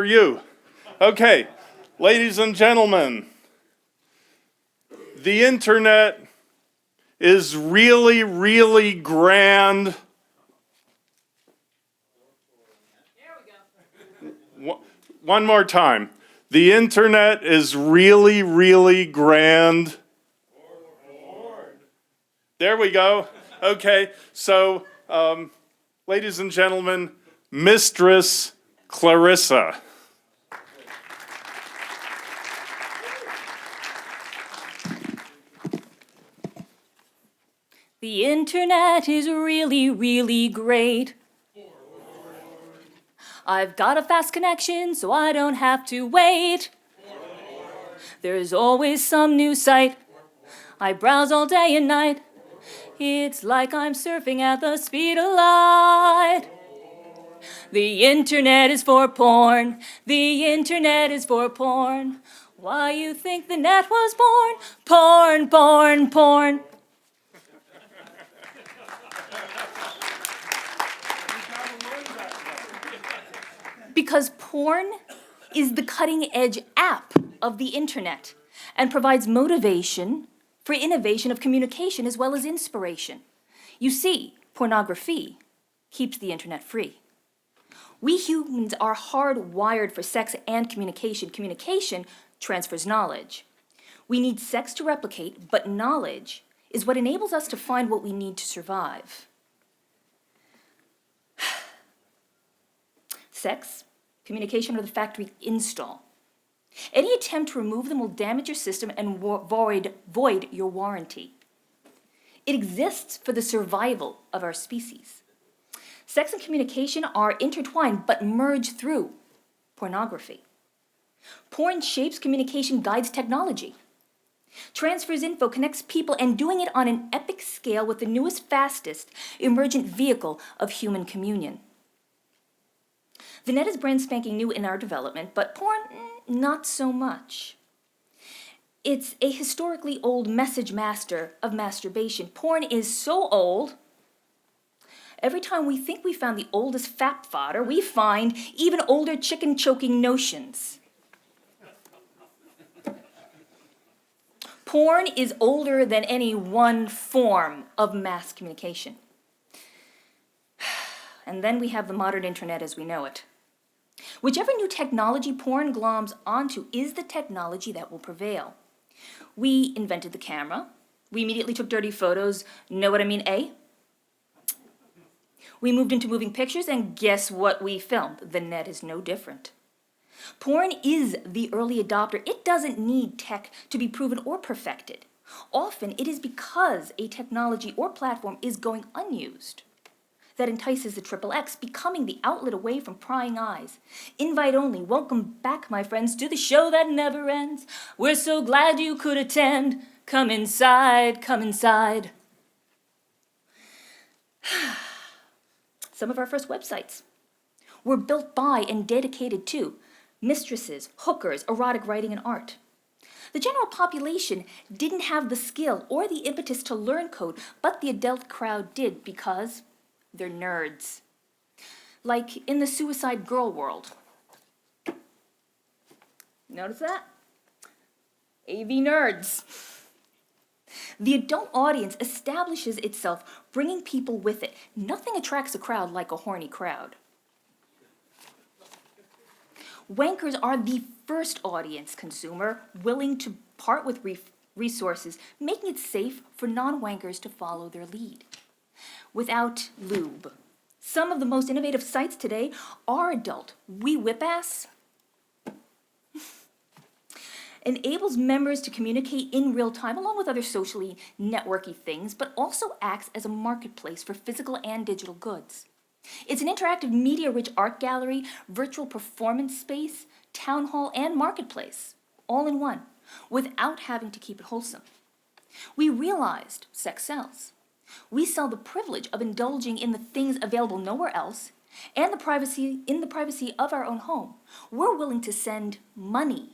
For you. Okay, ladies and gentlemen, the internet is really, really grand. There we go. One more time. The internet is really, really grand. There we go. Okay, so, ladies and gentlemen, Mistress Clarissa. The internet is really, really great. I've got a fast connection, so I don't have to wait. There's always some new site. I browse all day and night. It's like I'm surfing at the speed of light. The internet is for porn. The internet is for porn. Why you think the net was born? Porn, porn, porn. Because porn is the cutting-edge app of the internet and provides motivation for innovation of communication as well as inspiration. You see, pornography keeps the internet free. We humans are hardwired for sex and communication. Communication transfers knowledge. We need sex to replicate, but knowledge is what enables us to find what we need to survive. Sex, communication are the factory install. Any attempt to remove them will damage your system and void your warranty. It exists for the survival of our species. Sex and communication are intertwined but merge through pornography. Porn shapes communication, guides technology, transfers info, connects people, and doing it on an epic scale with the newest, fastest, emergent vehicle of human communion. The net is brand spanking new in our development, but porn, not so much. It's a historically old message master of masturbation. Porn is so old, every time we think we found the oldest fat fodder, we find even older chicken choking notions. Porn is older than any one form of mass communication. And then we have the modern internet as we know it. Whichever new technology porn gloms onto is the technology that will prevail. We invented the camera. We immediately took dirty photos. Know what I mean, eh? We moved into moving pictures, and guess what we filmed? The net is no different. Porn is the early adopter. It doesn't need tech to be proven or perfected. Often it is because a technology or platform is going unused that entices the XXX, becoming the outlet away from prying eyes. Invite only. Welcome back, my friends, to the show that never ends. We're so glad you could attend. Come inside, come inside. Some of our first websites were built by and dedicated to mistresses, hookers, erotic writing, and art. The general population didn't have the skill or the impetus to learn code, but the adult crowd did because they're nerds. Like in the suicide girl world. Notice that? AV nerds. The adult audience establishes itself, bringing people with it. Nothing attracts a crowd like a horny crowd. Wankers are the first audience consumer willing to part with resources, making it safe for non-wankers to follow their lead. Without lube. Some of the most innovative sites today are adult. We Whip Ass enables members to communicate in real time along with other socially networky things, but also acts as a marketplace for physical and digital goods. It's an interactive media-rich art gallery, virtual performance space, town hall, and marketplace, all in one, without having to keep it wholesome. We realized sex sells. We sell the privilege of indulging in the things available nowhere else and in the privacy of our own home. We're willing to send money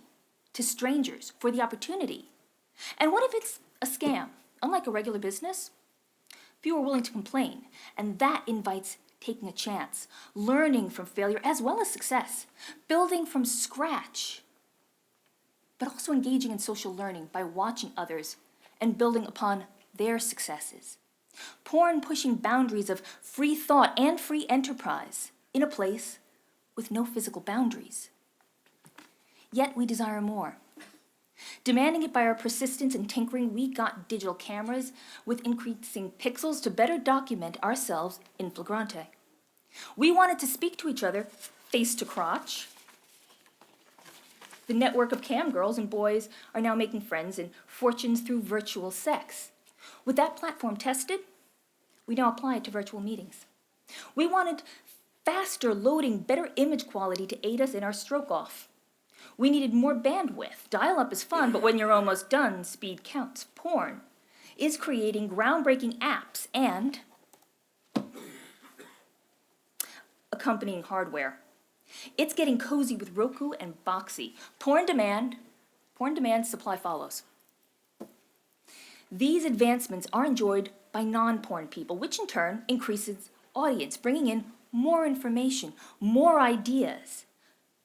to strangers for the opportunity. And what if it's a scam? Unlike a regular business, few are willing to complain, and that invites taking a chance, learning from failure as well as success, building from scratch, but also engaging in social learning by watching others and building upon their successes. Porn pushing boundaries of free thought and free enterprise in a place with no physical boundaries. Yet we desire more. Demanding it by our persistence and tinkering, we got digital cameras with increasing pixels to better document ourselves in flagrante. We wanted to speak to each other face to crotch. The network of cam girls and boys are now making friends and fortunes through virtual sex. With that platform tested, we now apply it to virtual meetings. We wanted faster loading, better image quality to aid us in our stroke off. We needed more bandwidth. Dial-up is fun, but when you're almost done, speed counts. Porn is creating groundbreaking apps and accompanying hardware. It's getting cozy with Roku and Boxy. Porn demand, supply follows. These advancements are enjoyed by non-porn people, which in turn increases audience, bringing in more information, more ideas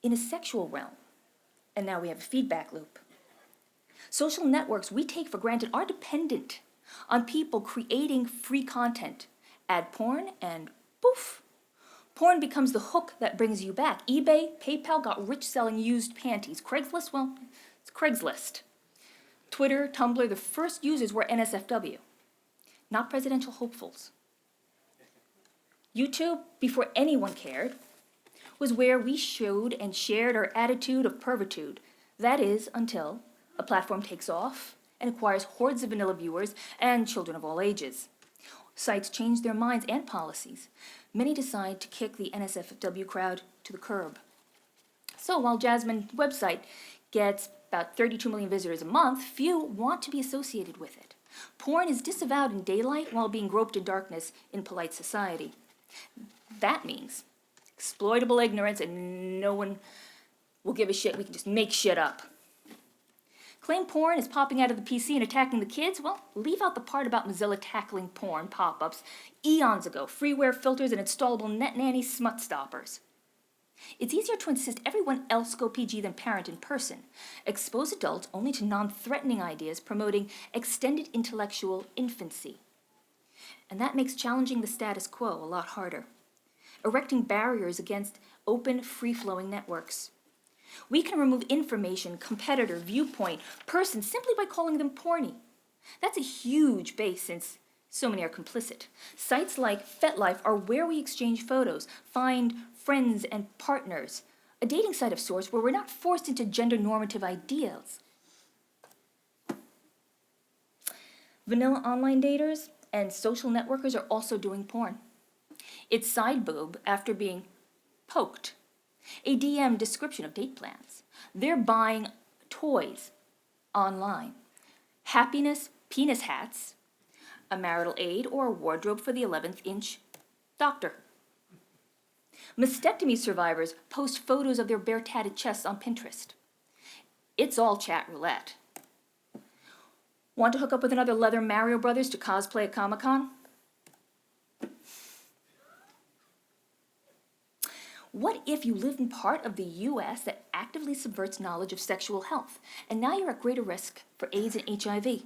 in a sexual realm. And now we have a feedback loop. Social networks we take for granted are dependent on people creating free content. Add porn and poof, porn becomes the hook that brings you back. eBay, PayPal got rich selling used panties. Craigslist, well, it's Craigslist. Twitter, Tumblr, the first users were NSFW, not presidential hopefuls. YouTube, before anyone cared, was where we showed and shared our attitude of pervitude. That is, until a platform takes off and acquires hordes of vanilla viewers and children of all ages. Sites change their minds and policies. Many decide to kick the NSFW crowd to the curb. So while Jasmine's website gets about 32 million visitors a month, few want to be associated with it. Porn is disavowed in daylight while being groped in darkness in polite society. That means exploitable ignorance and no one will give a shit. We can just make shit up. Claim porn is popping out of the PC and attacking the kids? Well, leave out the part about Mozilla tackling porn pop-ups eons ago, freeware filters and installable net nanny smut stoppers. It's easier to insist everyone else go PG than parent in person. Expose adults only to non-threatening ideas promoting extended intellectual infancy. And that makes challenging the status quo a lot harder. Erecting barriers against open, free-flowing networks. We can remove information, competitor, viewpoint, person simply by calling them porny. That's a huge base since so many are complicit. Sites like FetLife are where we exchange photos, find friends and partners, a dating site of sorts where we're not forced into gender normative ideals. Vanilla online daters and social networkers are also doing porn. It's side boob after being poked. A DM description of date plans. They're buying toys online. Happiness, penis hats, a marital aid, or a wardrobe for the 11th inch doctor. Mastectomy survivors post photos of their bare tatted chests on Pinterest. It's all chat roulette. Want to hook up with another leather Mario Brothers to cosplay at Comic-Con? What if you live in part of the US that actively subverts knowledge of sexual health, and now you're at greater risk for AIDS and HIV?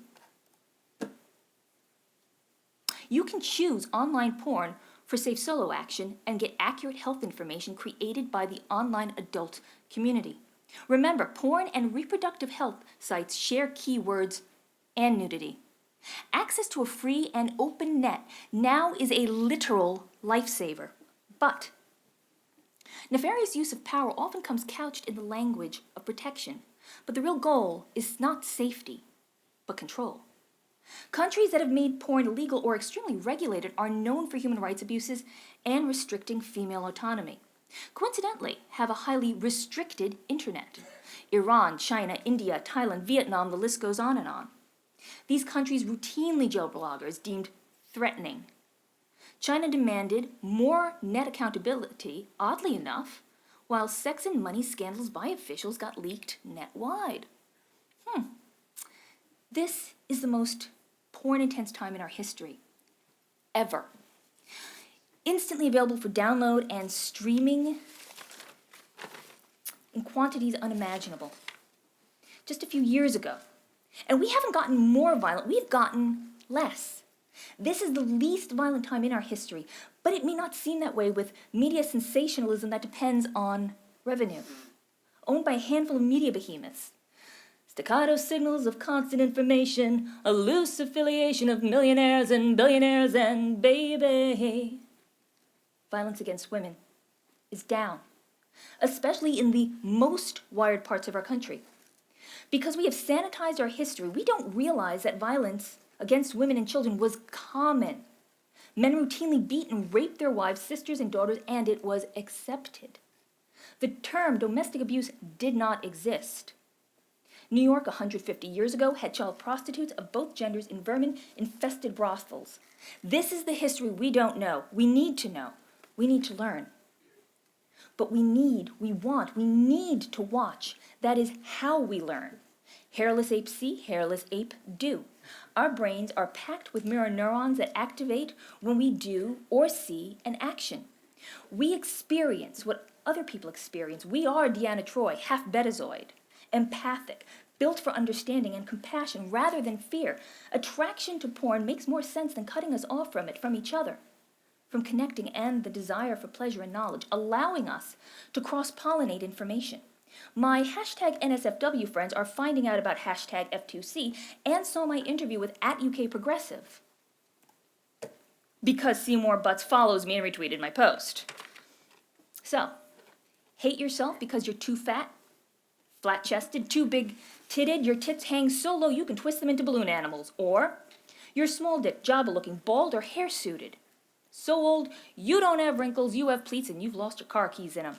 You can choose online porn for safe solo action and get accurate health information created by the online adult community. Remember, porn and reproductive health sites share keywords and nudity. Access to a free and open net now is a literal lifesaver. But nefarious use of power often comes couched in the language of protection. But the real goal is not safety, but control. Countries that have made porn illegal or extremely regulated are known for human rights abuses and restricting female autonomy. Coincidentally, have a highly restricted internet. Iran, China, India, Thailand, Vietnam, the list goes on and on. These countries routinely jail bloggers deemed threatening. China demanded more net accountability, oddly enough, while sex and money scandals by officials got leaked net-wide. This is the most porn-intense time in our history, ever. instantly available for download and streaming in quantities unimaginable. Just a few years ago. And we haven't gotten more violent, we've gotten less. This is the least violent time in our history, but it may not seem that way with media sensationalism that depends on revenue. Owned by a handful of media behemoths. Staccato signals of constant information, a loose affiliation of millionaires and billionaires and baby. Violence against women is down, especially in the most wired parts of our country. Because we have sanitized our history, we don't realize that violence against women and children was common. Men routinely beat and raped their wives, sisters, and daughters, and it was accepted. The term domestic abuse did not exist. New York, 150 years ago, had child prostitutes of both genders in vermin-infested brothels. This is the history we don't know. We need to know. We need to learn. But we need to watch. That is how we learn. Hairless ape see, hairless ape do. Our brains are packed with mirror neurons that activate when we do or see an action. We experience what other people experience. We are Deanna Troi, half betazoid, empathic, built for understanding and compassion rather than fear. Attraction to porn makes more sense than cutting us off from it, from each other, from connecting and the desire for pleasure and knowledge, allowing us to cross-pollinate information. My hashtag NSFW friends are finding out about hashtag F2C and saw my interview with @UKProgressive because Seymour Butts follows me and retweeted my post. So, hate yourself because you're too fat, flat-chested, too big-titted, your tits hang so low you can twist them into balloon animals, or you're small-dick, Jabba-looking, bald, or hair-suited. So old, you don't have wrinkles, you have pleats, and you've lost your car keys in them.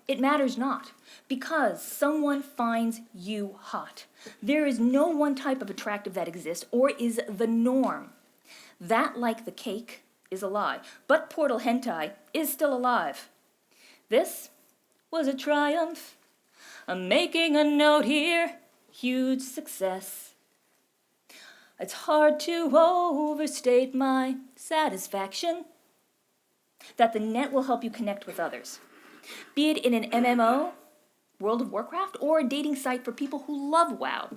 It matters not, because someone finds you hot. There is no one type of attractive that exists or is the norm. That, like the cake, is a lie, but Portal Hentai is still alive. This was a triumph. I'm making a note here, huge success. It's hard to overstate my satisfaction that the net will help you connect with others. Be it in an MMO, World of Warcraft, or a dating site for people who love WoW,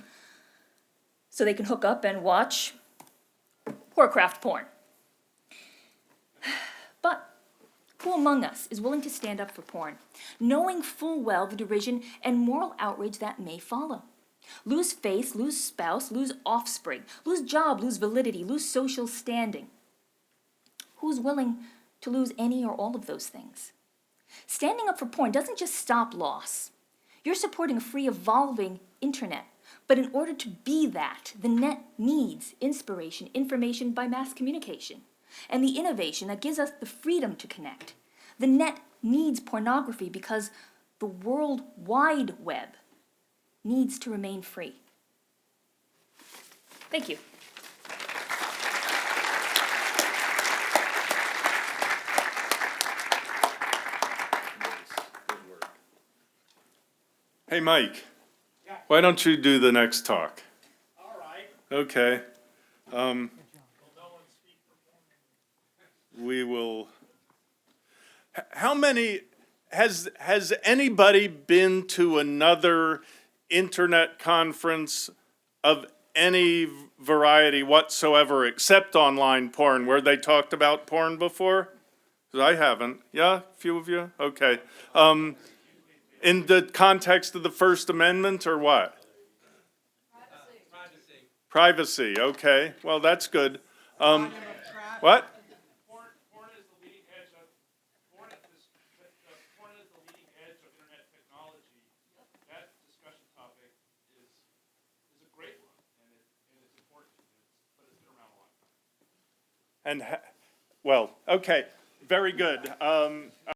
so they can hook up and watch Warcraft porn. But who among us is willing to stand up for porn, knowing full well the derision and moral outrage that may follow? Lose face, lose spouse, lose offspring, lose job, lose validity, lose social standing. Who's willing to lose any or all of those things? Standing up for porn doesn't just stop loss. You're supporting a free, evolving internet. But in order to be that, the net needs inspiration, information by mass communication, and the innovation that gives us the freedom to connect. The net needs pornography because the World Wide Web needs to remain free. Thank you. Hey, Mike, why don't you do the next talk? All right. Okay. Will no one speak for We will. How many, has anybody been to another internet conference of any variety whatsoever except online porn where they talked about porn before? 'Cause I haven't. Yeah, a few of you? Okay. In the context of the First Amendment or what? Privacy. Privacy, okay. Well, that's good. What? Porn is the leading edge of porn is the leading edge of internet technology. That discussion topic is a great one, and it's important, but it's been around a long time. Well, okay, very good.